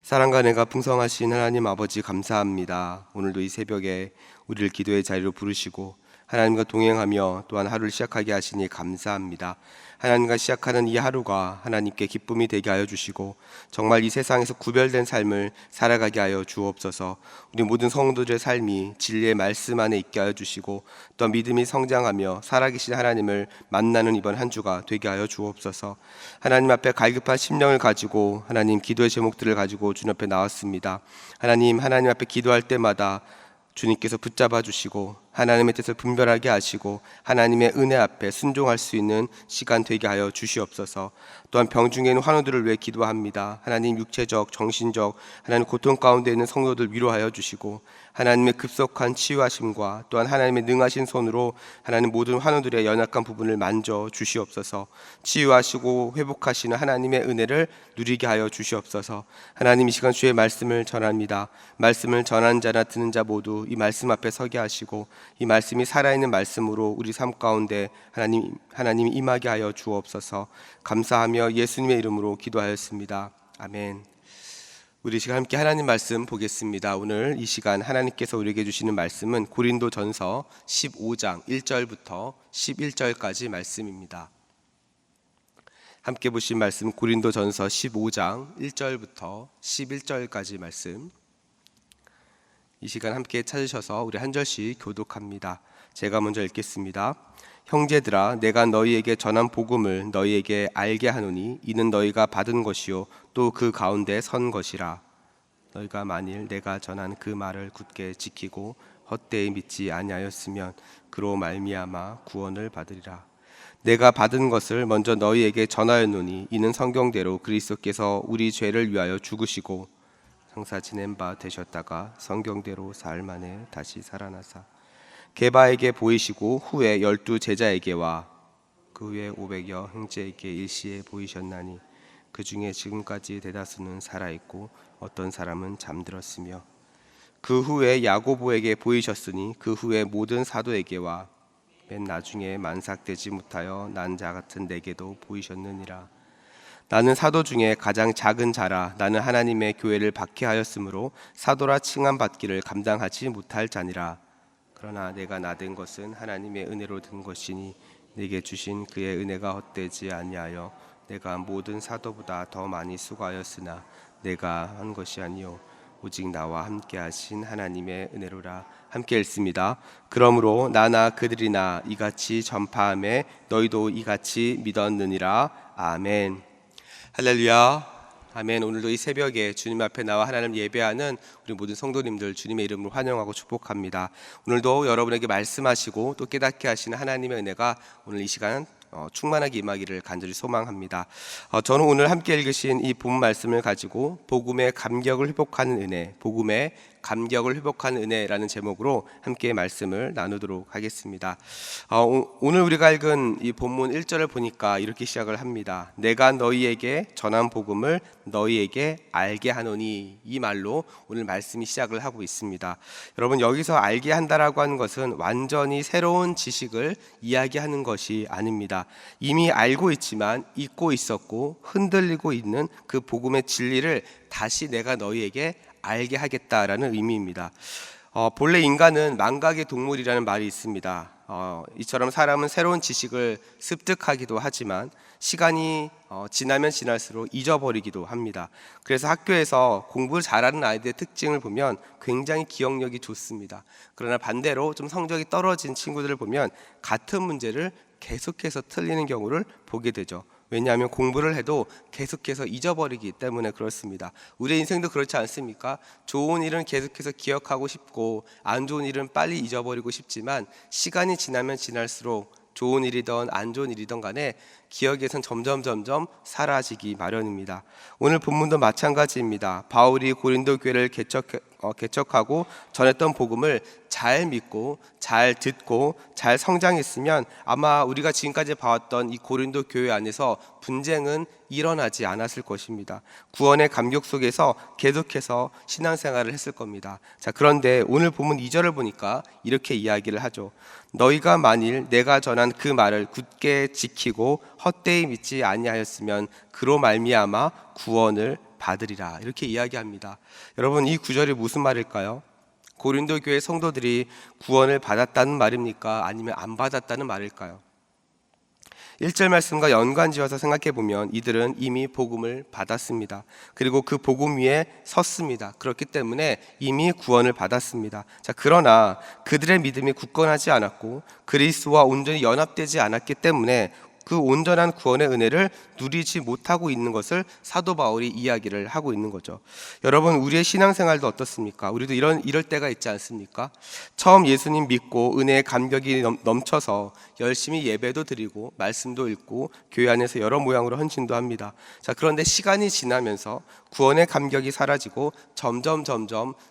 사랑과 은혜가 풍성하신 하나님 아버지 감사합니다. 오늘도 이 새벽에 우리를 기도의 자리로 부르시고 하나님과 동행하며 또한 하루를 시작하게 하시니 감사합니다. 하나님과 시작하는 이 하루가 하나님께 기쁨이 되게 하여 주시고 정말 이 세상에서 구별된 삶을 살아가게 하여 주옵소서. 우리 모든 성도들의 삶이 진리의 말씀 안에 있게 하여 주시고 또 믿음이 성장하며 살아계신 하나님을 만나는 이번 한 주가 되게 하여 주옵소서. 하나님 앞에 갈급한 심령을 가지고 하나님 기도의 제목들을 가지고 주님 앞에 나왔습니다. 하나님 앞에 기도할 때마다 주님께서 붙잡아 주시고 하나님의 뜻을 분별하게 하시고 하나님의 은혜 앞에 순종할 수 있는 시간 되게 하여 주시옵소서. 또한 병중에 있는 환우들을 위해 기도합니다. 하나님 육체적, 정신적 하나님 고통 가운데 있는 성도들 위로하여 주시고 하나님의 급속한 치유하심과 또한 하나님의 능하신 손으로 하나님 모든 환우들의 연약한 부분을 만져 주시옵소서. 치유하시고 회복하시는 하나님의 은혜를 누리게 하여 주시옵소서. 하나님 이 시간 주의 말씀을 전합니다. 말씀을 전하는 자나 듣는 자 모두 이 말씀 앞에 서게 하시고 이 말씀이 살아있는 말씀으로 우리 삶 가운데 하나님이 임하게 하여 주옵소서. 감사하며 예수님의 이름으로 기도하였습니다. 아멘. 우리 시간 함께 하나님 말씀 보겠습니다. 오늘 이 시간 하나님께서 우리에게 주시는 말씀은 고린도전서 15장 1절부터 11절까지 말씀입니다. 함께 보신 말씀 고린도전서 15장 1절부터 11절까지 말씀, 이 시간 함께 찾으셔서 우리 한 절씩 교독합니다. 제가 먼저 읽겠습니다. 형제들아, 내가 너희에게 전한 복음을 너희에게 알게 하노니 이는 너희가 받은 것이요 또 그 가운데 선 것이라. 너희가 만일 내가 전한 그 말을 굳게 지키고 헛되이 믿지 아니하였으면 그로 말미암아 구원을 받으리라. 내가 받은 것을 먼저 너희에게 전하였노니 이는 성경대로 그리스도께서 우리 죄를 위하여 죽으시고 장사 지낸 바 되셨다가 성경대로 사흘 만에 다시 살아나사 게바에게 보이시고 후에 12 제자에게와 그 후에 500여 형제에게 일시에 보이셨나니 그 중에 지금까지 대다수는 살아있고 어떤 사람은 잠들었으며 그 후에 야고보에게 보이셨으니 그 후에 모든 사도에게와 맨 나중에 만삭되지 못하여 난 자 같은 내게도 보이셨느니라. 나는 사도 중에 가장 작은 자라. 나는 하나님의 교회를 박해하였으므로 사도라 칭함 받기를 감당하지 못할 자니라. 그러나 내가 나된 것은 하나님의 은혜로 든 것이니 내게 주신 그의 은혜가 헛되지 아니하여 내가 모든 사도보다 더 많이 수고하였으나 내가 한 것이 아니요 오직 나와 함께 하신 하나님의 은혜로라. 함께 읽습니다. 그러므로 나나 그들이나 이같이 전파함에 너희도 이같이 믿었느니라. 아멘. 할렐루야. 아멘. 오늘도 이 새벽에 주님 앞에 나와 하나님 예배하는 우리 모든 성도님들 주님의 이름으로 환영하고 축복합니다. 오늘도 여러분에게 말씀하시고 또 깨닫게 하시는 하나님의 은혜가 오늘 이 시간 충만하게 임하기를 간절히 소망합니다. 저는 오늘 함께 읽으신 이 본 말씀을 가지고 복음의 감격을 회복하는 은혜, 복음의 감격을 회복하는 은혜라는 제목으로 함께 말씀을 나누도록 하겠습니다. 오늘 우리가 읽은 이 본문 1절을 보니까 이렇게 시작을 합니다. 내가 너희에게 전한 복음을 너희에게 알게 하노니, 이 말로 오늘 말씀이 시작을 하고 있습니다. 여러분, 여기서 알게 한다라고 하는 것은 완전히 새로운 지식을 이야기하는 것이 아닙니다. 이미 알고 있지만 잊고 있었고 흔들리고 있는 그 복음의 진리를 다시 내가 너희에게 알게 하겠다라는 의미입니다. 본래 인간은 망각의 동물이라는 말이 있습니다. 이처럼 사람은 새로운 지식을 습득하기도 하지만 시간이 지나면 지날수록 잊어버리기도 합니다. 그래서 학교에서 공부를 잘하는 아이들의 특징을 보면 굉장히 기억력이 좋습니다. 그러나 반대로 좀 성적이 떨어진 친구들을 보면 같은 문제를 계속해서 틀리는 경우를 보게 되죠. 왜냐하면 공부를 해도 계속해서 잊어버리기 때문에 그렇습니다. 우리의 인생도 그렇지 않습니까? 좋은 일은 계속해서 기억하고 싶고 안 좋은 일은 빨리 잊어버리고 싶지만 시간이 지나면 지날수록 좋은 일이든 안 좋은 일이든 간에 기억에선 점점 사라지기 마련입니다. 오늘 본문도 마찬가지입니다. 바울이 고린도 교회를 개척하고 전했던 복음을 잘 믿고 잘 듣고 잘 성장했으면 아마 우리가 지금까지 봐왔던 이 고린도 교회 안에서 분쟁은 일어나지 않았을 것입니다. 구원의 감격 속에서 계속해서 신앙생활을 했을 겁니다. 자, 그런데 오늘 본문 2절을 보니까 이렇게 이야기를 하죠. 너희가 만일 내가 전한 그 말을 굳게 지키고 헛되이 믿지 아니하였으면 그로 말미암아 구원을 받으리라 이렇게 이야기합니다. 여러분, 이 구절이 무슨 말일까요? 고린도 교회 성도들이 구원을 받았다는 말입니까? 아니면 안 받았다는 말일까요? 1절 말씀과 연관지어서 생각해보면 이들은 이미 복음을 받았습니다. 그리고 그 복음 위에 섰습니다. 그렇기 때문에 이미 구원을 받았습니다. 자, 그러나 그들의 믿음이 굳건하지 않았고 그리스도와 온전히 연합되지 않았기 때문에 그 온전한 구원의 은혜를 누리지 못하고 있는 것을 사도 바울이 이야기를 하고 있는 거죠. 여러분, 우리의 신앙생활도 어떻습니까? 우리도 이럴 때가 있지 않습니까? 처음 예수님 믿고 은혜의 감격이 넘쳐서 열심히 예배도 드리고 말씀도 읽고 교회 안에서 여러 모양으로 헌신도 합니다. 자, 그런데 시간이 지나면서 구원의 감격이 사라지고 점점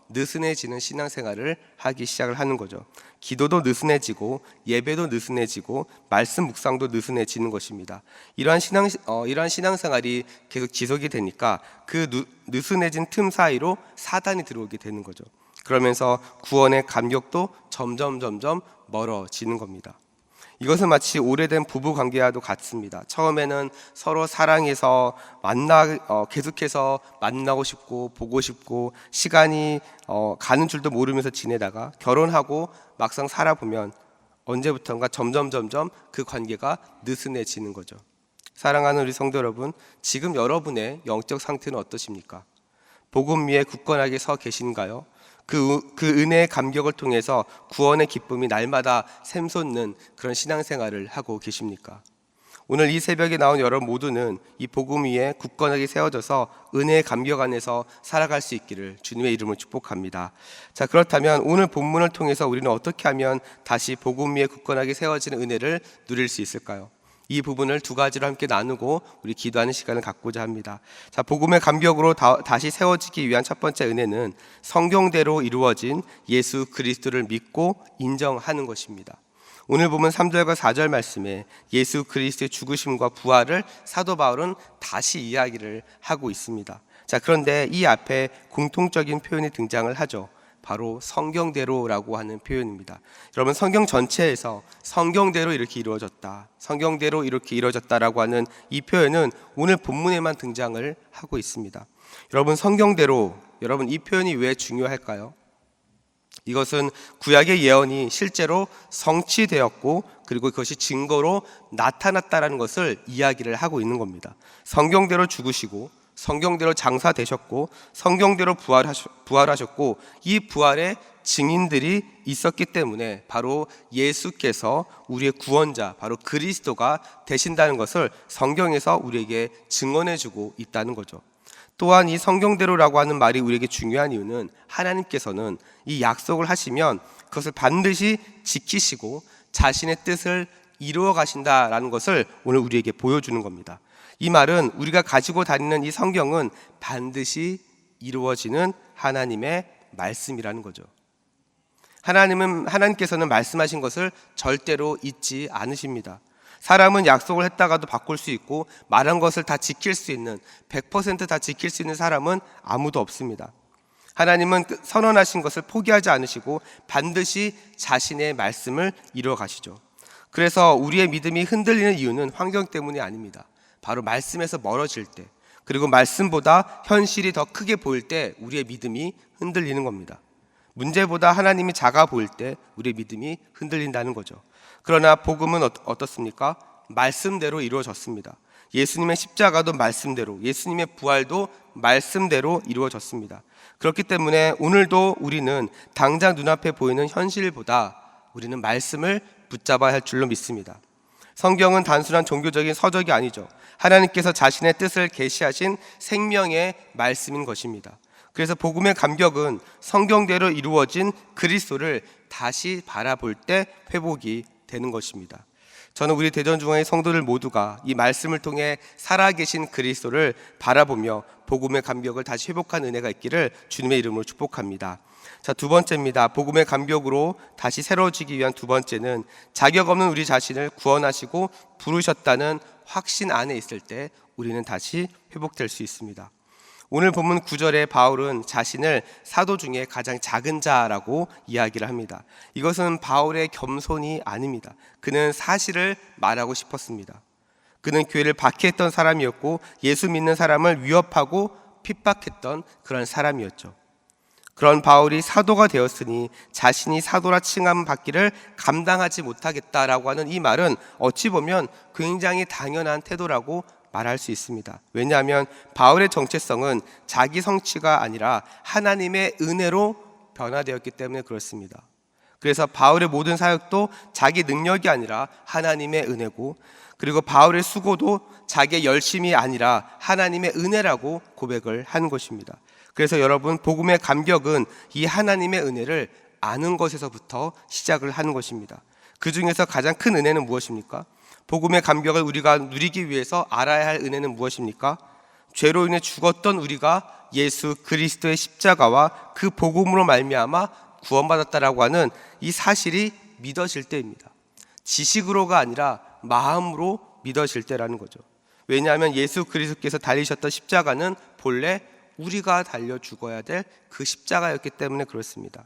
느슨해지는 신앙생활을 하기 시작을 하는 거죠. 기도도 느슨해지고 예배도 느슨해지고 말씀 묵상도 느슨해지는 것입니다. 이러한 신앙생활이 계속 지속이 되니까 그 느슨해진 틈 사이로 사단이 들어오게 되는 거죠. 그러면서 구원의 감격도 점점 멀어지는 겁니다. 이것은 마치 오래된 부부 관계와도 같습니다. 처음에는 서로 사랑해서 계속해서 만나고 싶고 보고 싶고 시간이 가는 줄도 모르면서 지내다가 결혼하고 막상 살아보면 언제부턴가 점점 그 관계가 느슨해지는 거죠. 사랑하는 우리 성도 여러분, 지금 여러분의 영적 상태는 어떠십니까? 복음 위에 굳건하게 서 계신가요? 그 은혜의 감격을 통해서 구원의 기쁨이 날마다 샘솟는 그런 신앙생활을 하고 계십니까? 오늘 이 새벽에 나온 여러분 모두는 이 복음 위에 굳건하게 세워져서 은혜의 감격 안에서 살아갈 수 있기를 주님의 이름으로 축복합니다. 자, 그렇다면 오늘 본문을 통해서 우리는 어떻게 하면 다시 복음 위에 굳건하게 세워지는 은혜를 누릴 수 있을까요? 이 부분을 두 가지로 함께 나누고 우리 기도하는 시간을 갖고자 합니다. 자, 복음의 감격으로 다시 세워지기 위한 첫 번째 은혜는 성경대로 이루어진 예수 그리스도를 믿고 인정하는 것입니다. 오늘 보면 3절과 4절 말씀에 예수 그리스도의 죽으심과 부활을 사도 바울은 다시 이야기를 하고 있습니다. 자, 그런데 이 앞에 공통적인 표현이 등장을 하죠. 바로 성경대로라고 하는 표현입니다. 여러분, 성경 전체에서 성경대로 이렇게 이루어졌다, 성경대로 이렇게 이루어졌다라고 하는 이 표현은 오늘 본문에만 등장을 하고 있습니다. 여러분, 성경대로, 여러분 이 표현이 왜 중요할까요? 이것은 구약의 예언이 실제로 성취되었고 그리고 그것이 증거로 나타났다라는 것을 이야기를 하고 있는 겁니다. 성경대로 죽으시고 성경대로 장사되셨고 성경대로 부활하셨고 이 부활의 증인들이 있었기 때문에 바로 예수께서 우리의 구원자, 바로 그리스도가 되신다는 것을 성경에서 우리에게 증언해주고 있다는 거죠. 또한 이 성경대로라고 하는 말이 우리에게 중요한 이유는 하나님께서는 이 약속을 하시면 그것을 반드시 지키시고 자신의 뜻을 이루어 가신다라는 것을 오늘 우리에게 보여주는 겁니다. 이 말은 우리가 가지고 다니는 이 성경은 반드시 이루어지는 하나님의 말씀이라는 거죠. 하나님께서는 말씀하신 것을 절대로 잊지 않으십니다. 사람은 약속을 했다가도 바꿀 수 있고 말한 것을 다 지킬 수 있는 100% 다 지킬 수 있는 사람은 아무도 없습니다. 하나님은 선언하신 것을 포기하지 않으시고 반드시 자신의 말씀을 이루어 가시죠. 그래서 우리의 믿음이 흔들리는 이유는 환경 때문이 아닙니다. 바로 말씀에서 멀어질 때, 그리고 말씀보다 현실이 더 크게 보일 때 우리의 믿음이 흔들리는 겁니다. 문제보다 하나님이 작아 보일 때 우리의 믿음이 흔들린다는 거죠. 그러나 복음은 어떻습니까? 말씀대로 이루어졌습니다. 예수님의 십자가도 말씀대로, 예수님의 부활도 말씀대로 이루어졌습니다. 그렇기 때문에 오늘도 우리는 당장 눈앞에 보이는 현실보다 우리는 말씀을 붙잡아야 할 줄로 믿습니다. 성경은 단순한 종교적인 서적이 아니죠. 하나님께서 자신의 뜻을 계시하신 생명의 말씀인 것입니다. 그래서 복음의 감격은 성경대로 이루어진 그리스도를 다시 바라볼 때 회복이 되는 것입니다. 저는 우리 대전중앙의 성도들 모두가 이 말씀을 통해 살아계신 그리스도를 바라보며 복음의 감격을 다시 회복한 은혜가 있기를 주님의 이름으로 축복합니다. 자, 두 번째입니다. 복음의 감격으로 다시 새로워지기 위한 두 번째는 자격 없는 우리 자신을 구원하시고 부르셨다는 확신 안에 있을 때 우리는 다시 회복될 수 있습니다. 오늘 본문 9절에 바울은 자신을 사도 중에 가장 작은 자라고 이야기를 합니다. 이것은 바울의 겸손이 아닙니다. 그는 사실을 말하고 싶었습니다. 그는 교회를 박해했던 사람이었고 예수 믿는 사람을 위협하고 핍박했던 그런 사람이었죠. 그런 바울이 사도가 되었으니 자신이 사도라 칭함 받기를 감당하지 못하겠다라고 하는 이 말은 어찌 보면 굉장히 당연한 태도라고 말할 수 있습니다. 왜냐하면 바울의 정체성은 자기 성취가 아니라 하나님의 은혜로 변화되었기 때문에 그렇습니다. 그래서 바울의 모든 사역도 자기 능력이 아니라 하나님의 은혜고, 그리고 바울의 수고도 자기의 열심이 아니라 하나님의 은혜라고 고백을 한 것입니다. 그래서 여러분, 복음의 감격은 이 하나님의 은혜를 아는 것에서부터 시작을 하는 것입니다. 그 중에서 가장 큰 은혜는 무엇입니까? 복음의 감격을 우리가 누리기 위해서 알아야 할 은혜는 무엇입니까? 죄로 인해 죽었던 우리가 예수 그리스도의 십자가와 그 복음으로 말미암아 구원받았다라고 하는 이 사실이 믿어질 때입니다. 지식으로가 아니라 마음으로 믿어질 때라는 거죠. 왜냐하면 예수 그리스도께서 달리셨던 십자가는 본래 우리가 달려 죽어야 될 그 십자가였기 때문에 그렇습니다.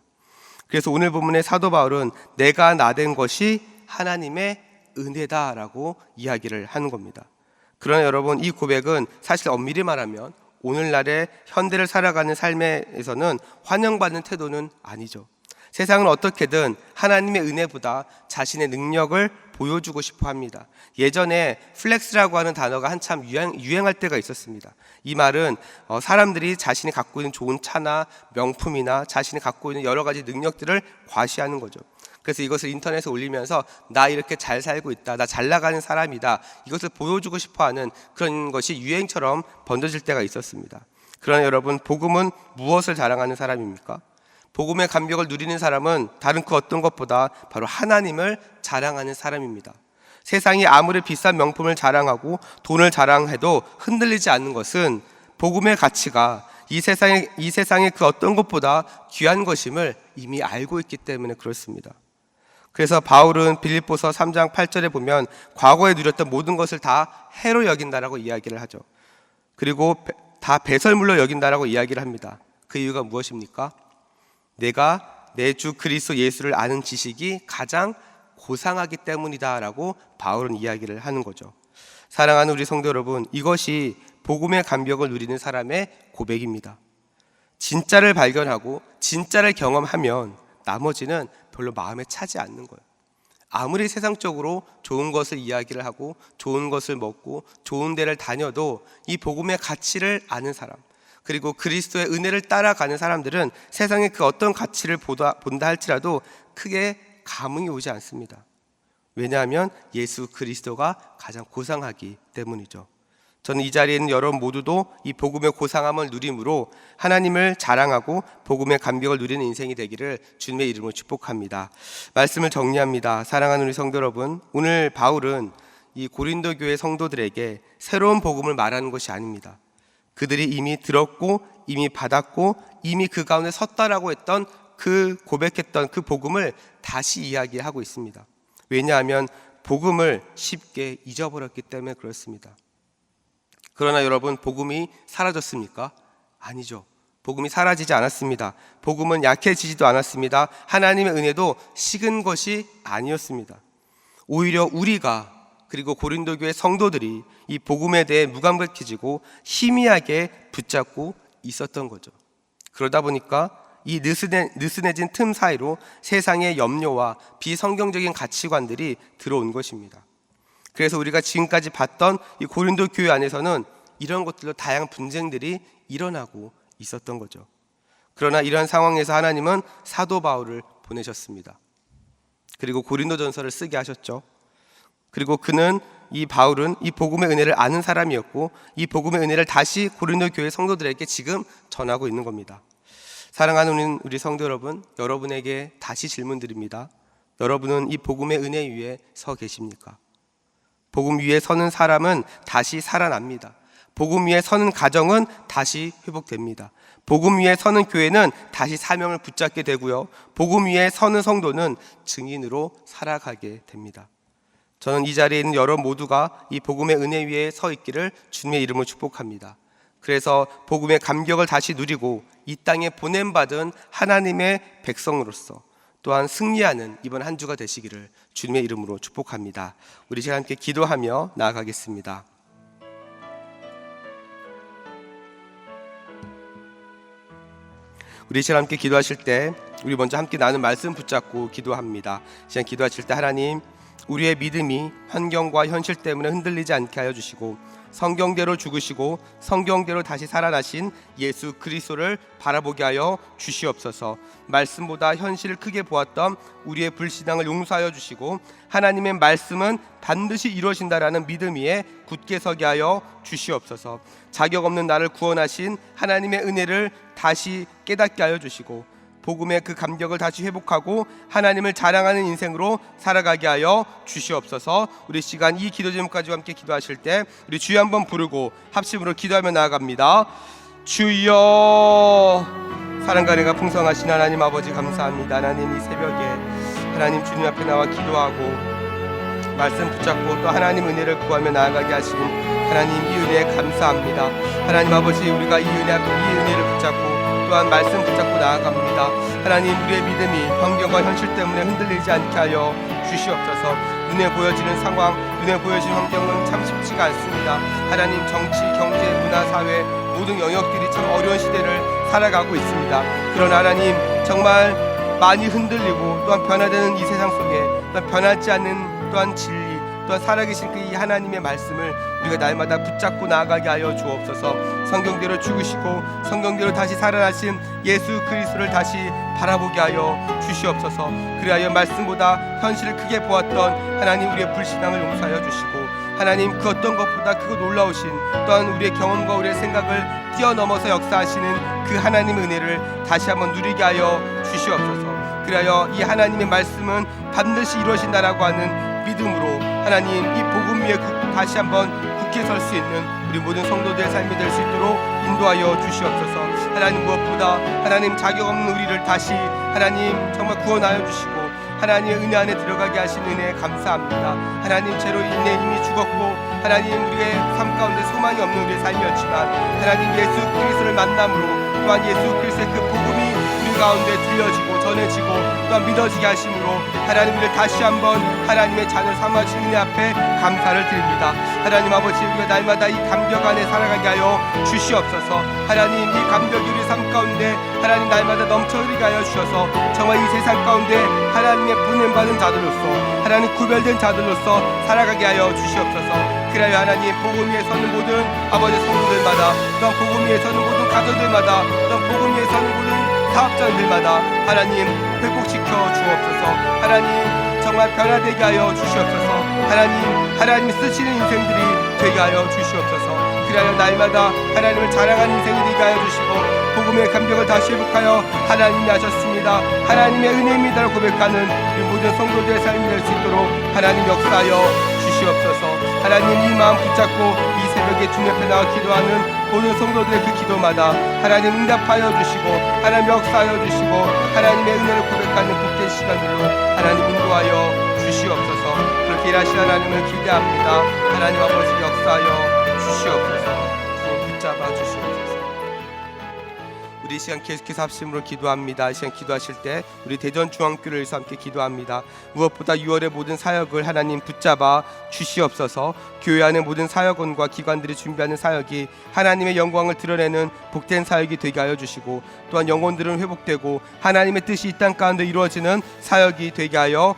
그래서 오늘 본문의 사도 바울은 내가 나된 것이 하나님의 은혜다라고 이야기를 하는 겁니다. 그러나 여러분, 이 고백은 사실 엄밀히 말하면 오늘날의 현대를 살아가는 삶에서는 환영받는 태도는 아니죠. 세상은 어떻게든 하나님의 은혜보다 자신의 능력을 보여주고 싶어 합니다. 예전에 플렉스라고 하는 단어가 한참 유행할 때가 있었습니다. 이 말은 사람들이 자신이 갖고 있는 좋은 차나 명품이나 자신이 갖고 있는 여러 가지 능력들을 과시하는 거죠. 그래서 이것을 인터넷에 올리면서 나 이렇게 잘 살고 있다, 나 잘 나가는 사람이다, 이것을 보여주고 싶어하는 그런 것이 유행처럼 번져질 때가 있었습니다. 그러나 여러분, 복음은 무엇을 자랑하는 사람입니까? 복음의 감격을 누리는 사람은 다른 그 어떤 것보다 바로 하나님을 자랑하는 사람입니다. 세상이 아무리 비싼 명품을 자랑하고 돈을 자랑해도 흔들리지 않는 것은 복음의 가치가 이 세상의 그 어떤 것보다 귀한 것임을 이미 알고 있기 때문에 그렇습니다. 그래서 바울은 빌립보서 3장 8절에 보면 과거에 누렸던 모든 것을 다 해로 여긴다라고 이야기를 하죠. 그리고 다 배설물로 여긴다라고 이야기를 합니다. 그 이유가 무엇입니까? 내가 내 주 그리스도 예수를 아는 지식이 가장 고상하기 때문이다라고 바울은 이야기를 하는 거죠. 사랑하는 우리 성도 여러분, 이것이 복음의 감격을 누리는 사람의 고백입니다. 진짜를 발견하고 진짜를 경험하면 나머지는 별로 마음에 차지 않는 거예요. 아무리 세상적으로 좋은 것을 이야기를 하고 좋은 것을 먹고 좋은 데를 다녀도 이 복음의 가치를 아는 사람, 그리고 그리스도의 은혜를 따라가는 사람들은 세상의 그 어떤 가치를 본다 할지라도 크게 감흥이 오지 않습니다. 왜냐하면 예수 그리스도가 가장 고상하기 때문이죠. 저는 이 자리에 있는 여러분 모두도 이 복음의 고상함을 누림으로 하나님을 자랑하고 복음의 감격을 누리는 인생이 되기를 주님의 이름으로 축복합니다. 말씀을 정리합니다. 사랑하는 우리 성도 여러분, 오늘 바울은 이 고린도 교회 성도들에게 새로운 복음을 말하는 것이 아닙니다. 그들이 이미 들었고 이미 받았고 이미 그 가운데 섰다라고 했던 그 고백했던 그 복음을 다시 이야기하고 있습니다. 왜냐하면 복음을 쉽게 잊어버렸기 때문에 그렇습니다. 그러나 여러분, 복음이 사라졌습니까? 아니죠. 복음이 사라지지 않았습니다. 복음은 약해지지도 않았습니다. 하나님의 은혜도 식은 것이 아니었습니다. 오히려 우리가, 그리고 고린도 교회 성도들이 이 복음에 대해 무감각해지고 희미하게 붙잡고 있었던 거죠. 그러다 보니까 이 느슨해진 틈 사이로 세상의 염려와 비성경적인 가치관들이 들어온 것입니다. 그래서 우리가 지금까지 봤던 이 고린도 교회 안에서는 이런 것들로 다양한 분쟁들이 일어나고 있었던 거죠. 그러나 이러한 상황에서 하나님은 사도 바울을 보내셨습니다. 그리고 고린도전서를 쓰게 하셨죠. 그리고 이 바울은 이 복음의 은혜를 아는 사람이었고 이 복음의 은혜를 다시 고린도 교회 성도들에게 지금 전하고 있는 겁니다. 사랑하는 우리 성도 여러분, 여러분에게 다시 질문드립니다. 여러분은 이 복음의 은혜 위에 서 계십니까? 복음 위에 서는 사람은 다시 살아납니다. 복음 위에 서는 가정은 다시 회복됩니다. 복음 위에 서는 교회는 다시 사명을 붙잡게 되고요. 복음 위에 서는 성도는 증인으로 살아가게 됩니다. 저는 이 자리에 있는 여러분 모두가 이 복음의 은혜 위에 서 있기를 주님의 이름으로 축복합니다. 그래서 복음의 감격을 다시 누리고 이 땅에 보냄받은 하나님의 백성으로서 또한 승리하는 이번 한 주가 되시기를 주님의 이름으로 축복합니다. 우리 제가 함께 기도하며 나아가겠습니다. 우리 시간 함께 기도하실 때 우리 먼저 함께 나눈 말씀 붙잡고 기도합니다. 시간 기도하실 때 하나님, 우리의 믿음이 환경과 현실 때문에 흔들리지 않게 하여 주시고 성경대로 죽으시고 성경대로 다시 살아나신 예수 그리스도를 바라보게 하여 주시옵소서. 말씀보다 현실을 크게 보았던 우리의 불신앙을 용서하여 주시고 하나님의 말씀은 반드시 이루어진다라는 믿음 위에 굳게 서게 하여 주시옵소서. 자격 없는 나를 구원하신 하나님의 은혜를 다시 깨닫게 하여 주시고 복음의 그 감격을 다시 회복하고 하나님을 자랑하는 인생으로 살아가게 하여 주시옵소서. 우리 시간 이 기도 제목까지 함께 기도하실 때 우리 주여 한번 부르고 합심으로 기도하며 나아갑니다. 주여. 사랑과 은혜가 풍성하신 하나님 아버지 감사합니다. 하나님 이 새벽에 하나님 주님 앞에 나와 기도하고 말씀 붙잡고 또 하나님 은혜를 구하며 나아가게 하신 하나님 이 은혜에 감사합니다. 하나님 아버지, 우리가 이 은혜를 붙잡고 또한 말씀 붙잡고 나아갑니다. 하나님, 우리의 믿음이 환경과 현실 때문에 흔들리지 않게 하여 주시옵소서. 눈에 보여지는 상황, 눈에 보여지는 환경은 참 쉽지가 않습니다. 하나님, 정치, 경제, 문화, 사회 모든 영역들이 참 어려운 시대를 살아가고 있습니다. 그러나 하나님, 정말 많이 흔들리고 또한 변화되는 이 세상 속에 또한 변하지 않는 또한 진리, 또한 살아계신 그 이 하나님의 말씀을 우리가 날마다 붙잡고 나아가게 하여 주옵소서. 성경대로 죽으시고 성경대로 다시 살아나신 예수 그리스도를 다시 바라보게 하여 주시옵소서. 그리하여 말씀보다 현실을 크게 보았던 하나님, 우리의 불신앙을 용서하여 주시고 하나님, 그 어떤 것보다 크고 놀라우신 또한 우리의 경험과 우리의 생각을 뛰어넘어서 역사하시는 그 하나님의 은혜를 다시 한번 누리게 하여 주시옵소서. 그리하여 이 하나님의 말씀은 반드시 이루어진다라고 하는 믿음으로 하나님, 이 복음 위에 다시 한번 굳게 설 수 있는 우리 모든 성도들의 삶이 될 수 있도록 인도하여 주시옵소서. 하나님, 무엇보다 하나님, 자격 없는 우리를 다시 하나님 정말 구원하여 주시고 하나님의 은혜 안에 들어가게 하신 은혜에 감사합니다. 하나님, 죄로 인해 이미 죽었고 하나님, 우리의 삶 가운데 소망이 없는 우리의 삶이었지만 하나님, 예수 그리스도를 만남으로 또한 예수 그리스도의 그 복음이 우리 가운데 들려지고 전해지고 또한 믿어지게 하심으로 하나님, 우리를 다시 한번 하나님의 자녀 삼아주신 은혜 앞에 감사를 드립니다. 하나님 아버지, 우리가 날마다 이 감격 안에 살아가게 하여 주시옵소서. 하나님, 이 감격이 우리 삶 가운데 하나님 날마다 넘쳐 흐르게 하여 주셔서 정말 이 세상 가운데 하나님의 보냄받은 자들로서 하나님 구별된 자들로서 살아가게 하여 주시옵소서. 그래야 하나님, 복음 위에 서는 모든 아버지 성도들마다 또한 복음 위에 서는 모든 가정들마다 또한 복음 위에 서는 모든 사업자들마다 하나님 회복시켜 주옵소서. 하나님, 정말 변화되게 하여 주시옵소서. 하나님 쓰시는 인생들이 되게 하여 주시옵소서. 그래야 날마다 하나님을 자랑하는 인생이 되게 하여 주시고 복음의 감격을 다시 회복하여 하나님이 하셨습니다, 하나님의 은혜입니다라고 고백하는 우리 모든 성도들의 삶이 될 수 있도록 하나님 역사하여 주시옵소서. 하나님, 이 마음 붙잡고 이 새벽에 주님 앞에 나와 기도하는 모든 성도들의 그 기도마다 하나님 응답하여 주시고 하나님 역사하여 주시고 하나님의 은혜를 고백하는 복된 시간들로 하나님 인도하여 주시옵소서. 그렇게 일하시는 하나님을 기대합니다. 하나님 아버지, 역사하여 주시옵소서. 붙잡아 주시옵소서. 우리 이 시간 계속해서 합심으로 기도합니다. 이 시간 기도하실 때 우리 대전중앙교회를 위해서 함께 기도합니다. 무엇보다 6월의 모든 사역을 하나님 붙잡아 주시옵소서. 교회 안의 모든 사역원과 기관들이 준비하는 사역이 하나님의 영광을 드러내는 복된 사역이 되게 하여 주시고 또한 영혼들은 회복되고 하나님의 뜻이 이 땅 가운데 이루어지는 사역이 되게 하여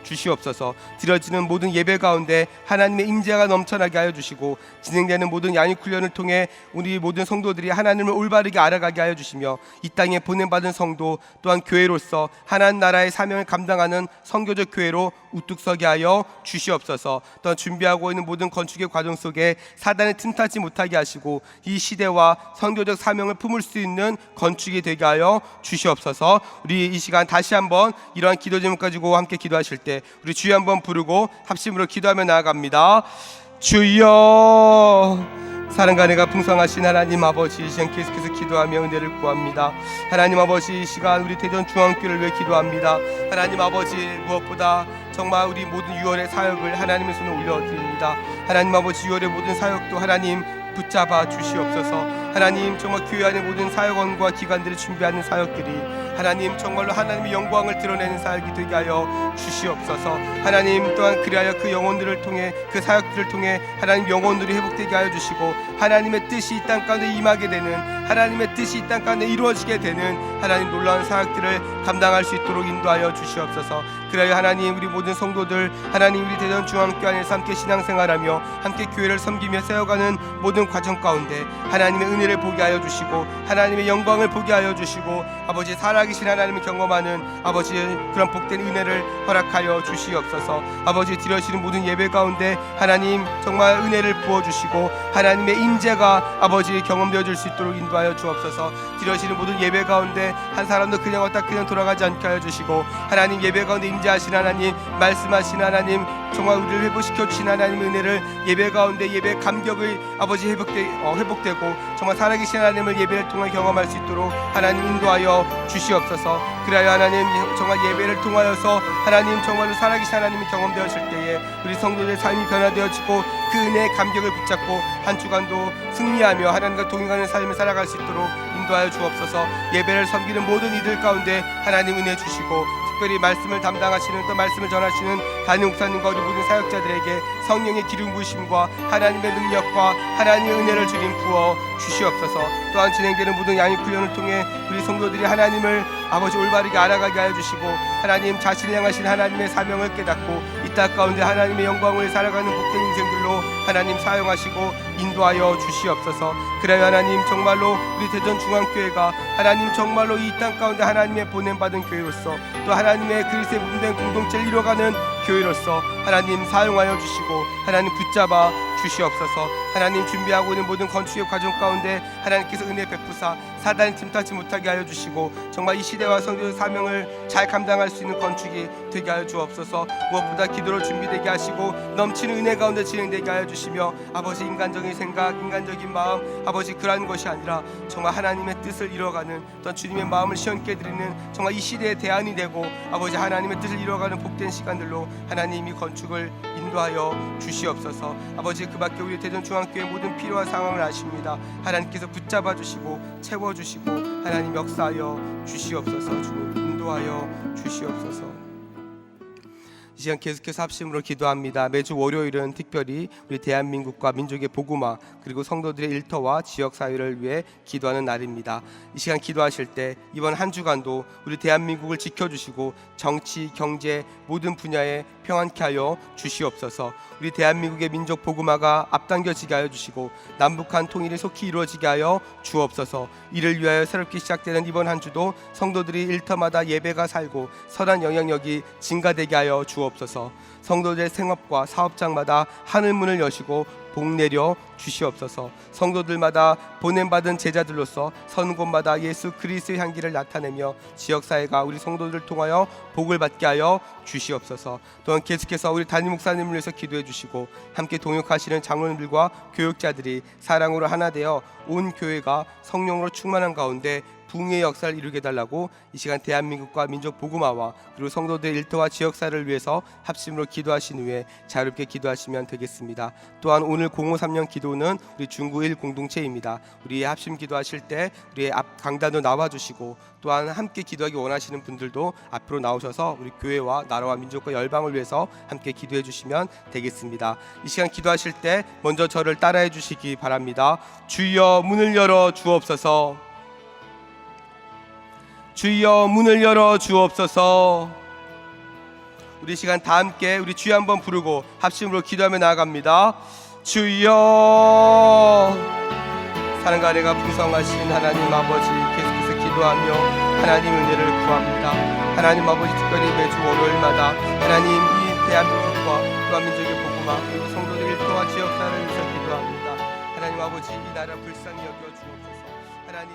주시옵소서. 드려지는 모든 예배 가운데 하나님의 임재가 넘쳐나게 하여 주시고 진행되는 모든 양육 훈련을 통해 우리 모든 성도들이 하나님을 올바르게 알아가게 하여 주시며 이 땅에 보냄받은 성도 또한 교회로서 하나님 나라의 사명을 감당하는 선교적 교회로 우뚝 서게 하여 주시옵소서. 또한 준비하고 있는 모든 건축의 과정 속에 사단을 틈타지 못하게 하시고 이 시대와 선교적 사명을 품을 수 있는 건축이 되게 하여 주시옵소서. 우리 이 시간 다시 한번 이러한 기도 제목 가지고 함께 기도하실 때 우리 주여 한번 부르고 합심으로 기도하며 나아갑니다. 주여. 사랑과 은혜가 풍성하신 하나님 아버지, 이 시간 계속해서 기도하며 은혜를 구합니다. 하나님 아버지, 이 시간 우리 대전중앙교회를 위해 기도합니다. 하나님 아버지, 무엇보다 정말 우리 모든 6월의 사역을 하나님의 손에 올려드립니다. 하나님 아버지, 6월의 모든 사역도 하나님 붙잡아 주시옵소서. 하나님 정말 교회 안의 모든 사역원과 기관들이 준비하는 사역들이 하나님 정말로 하나님의 영광을 드러내는 사역이 되게 하여 주시옵소서. 하나님 또한 그리하여 그 영혼들을 통해 그 사역들을 통해 하나님 영혼들이 회복되게 하여 주시고 하나님의 뜻이 이 땅 가운데 임하게 되는 하나님의 뜻이 이 땅 가운데 이루어지게 되는 하나님 놀라운 사역들을 감당할 수 있도록 인도하여 주시옵소서. 그리하여 하나님 우리 모든 성도들 하나님 우리 대전중앙교회에서 함께 신앙생활하며 함께 교회를 섬기며 세워가는 모든 과정 가운데 하나님의 은혜를 보게 하여 주시고 하나님의 영광을 보게 하여 주시고 아버지 살아계신 하나님을 경험하는 아버지 그런 복된 은혜를 허락하여 주시옵소서. 아버지 드려지는 모든 예배 가운데 하나님 정말 은혜를 부어주시고 하나님의 임재가 아버지 경험되어질 수 있도록 인도하여 주옵소서. 드려지는 모든 예배 가운데 한 사람도 그냥 왔다 그냥 돌아가지 않게 하여 주시고 하나님 예배 가운데 임재하신 하나님 말씀하신 하나님 정말 우리를 회복시켜 주신 하나님의 은혜를 예배 가운데 예배 감격을 아버지 회복되고 정말 살아계신 하나님을 예배를 통해 경험할 수 있도록 하나님 인도하여 주시옵소서. 그리하여 하나님 정말 예배를 통하여서 하나님 정말로 살아계신 하나님이 경험되었을 때에 우리 성도들의 삶이 변화되어지고 그 은혜의 감격을 붙잡고 한 주간도 승리하며 하나님과 동행하는 삶을 살아갈 수 있도록 인도하여 주옵소서. 예배를 섬기는 모든 이들 가운데 하나님 은혜 주시고 특별히 말씀을 담당하시는 또 말씀을 전하시는 담임 목사님과 우리 모든 사역자들에게 성령의 기름 부으심과 하나님의 능력과 하나님의 은혜를 주님 부어 주시옵소서. 또한 진행되는 모든 양육 훈련을 통해 우리 성도들이 하나님을 아버지 올바르게 알아가게 하여 주시고 하나님 자신을 향하신 하나님의 사명을 깨닫고 이 땅 가운데 하나님의 영광을 살아가는 복된 인생들로 하나님 사용하시고 인도하여 주시옵소서. 그래야 하나님 정말로 우리 대전중앙교회가 하나님 정말로 이 땅 가운데 하나님의 보냄받은 교회로서 또 하나님의 그리스도의 몸된 공동체를 이뤄가는 교회로서 하나님 사용하여 주시고 하나님 붙잡아 주시옵소서. 하나님 준비하고 있는 모든 건축의 과정 가운데 하나님께서 은혜 베푸사 사단이 침탈치 못하게 하여 주시고 정말 이 시대와 성도의 사명을 잘 감당할 수 있는 건축이 되게 하여 주옵소서. 무엇보다 기도로 준비되게 하시고 넘치는 은혜 가운데 진행되게 하여 주시며 아버지 인간적인 생각 인간적인 마음 아버지 그러한 것이 아니라 정말 하나님의 뜻을 이뤄가는 또 주님의 마음을 시원케 드리는 정말 이 시대의 대안이 되고 아버지 하나님의 뜻을 이뤄가는 복된 시간들로 하나님이 건축을 인도하여 주시옵소서. 아버지 그 밖에 우리 대전중앙교회 모든 필요한 상황을 아십니다. 하나님께서 붙잡아 주시고 채워주시고 하나님 역사하여 주시옵소서. 주님 인도하여 주시옵소서. 이 시간 계속해서 합심으로 기도합니다. 매주 월요일은 특별히 우리 대한민국과 민족의 복음화 그리고 성도들의 일터와 지역사회를 위해 기도하는 날입니다. 이 시간 기도하실 때 이번 한 주간도 우리 대한민국을 지켜주시고 정치, 경제 모든 분야에 평안케 하여 주시옵소서. 우리 대한민국의 민족 복음화가 앞당겨지게 하여 주시고 남북한 통일이 속히 이루어지게 하여 주옵소서. 이를 위하여 새롭게 시작되는 이번 한 주도 성도들이 일터마다 예배가 살고 선한 영향력이 증가되게 하여 주옵소서. 성도들의 생업과 사업장마다 하늘문을 여시고 복 내려 주시옵소서. 성도들마다 보냄받은 제자들로서 선 곳마다 예수 그리스도의 향기를 나타내며 지역사회가 우리 성도들을 통하여 복을 받게 하여 주시옵소서. 또한 계속해서 우리 담임 목사님을 위해서 기도해 주시고 함께 동역하시는 장로님들과 교육자들이 사랑으로 하나 되어 온 교회가 성령으로 충만한 가운데 부흥의 역사를 이루게 해달라고 이 시간 대한민국과 민족 복음화와 그리고 성도들의 일터와 지역사를 위해서 합심으로 기도하신 후에 자유롭게 기도하시면 되겠습니다. 또한 오늘 053년 기도는 우리 중구 1 공동체입니다. 우리 합심 기도하실 때 우리의 앞 강단으로 나와주시고 또한 함께 기도하기 원하시는 분들도 앞으로 나오셔서 우리 교회와 나라와 민족과 열방을 위해서 함께 기도해 주시면 되겠습니다. 이 시간 기도하실 때 먼저 저를 따라해 주시기 바랍니다. 주여 문을 열어 주옵소서. 주여 문을 열어 주옵소서. 우리 시간 다 함께 우리 주여 한번 부르고 합심으로 기도하며 나아갑니다. 주여. 사랑과 은혜가 풍성하신 하나님 아버지 계속해서 기도하며 하나님 은혜를 구합니다. 하나님 아버지 특별히 매주 월요일마다 하나님 이 대한민국과 또한 민족의 복음화 그리고 성도들 일터와 지역사를 위해서 기도합니다. 하나님 아버지 이 나라 불쌍히 여겨 주옵소서. 하나님